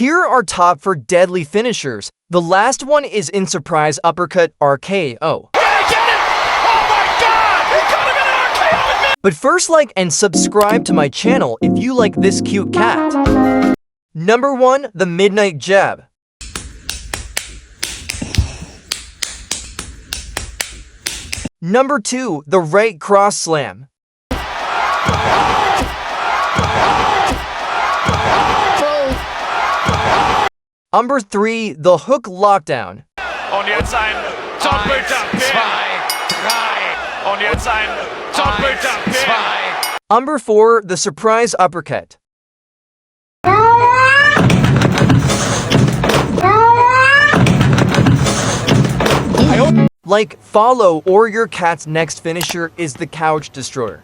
Here are top 4 deadly finishers. The last one is in surprise uppercut RKO. But first, like and subscribe to my channel if you like this cute cat. Number 1, the Midnight Jab. Number 2, the Right Cross Slam. Number 3, the Hook Lockdown. Und jetzt ein doppelter Pin. Und jetzt ein doppelter Pin. Number 4, the Surprise Uppercut. Like, follow, or your cat's next finisher is the Couch Destroyer.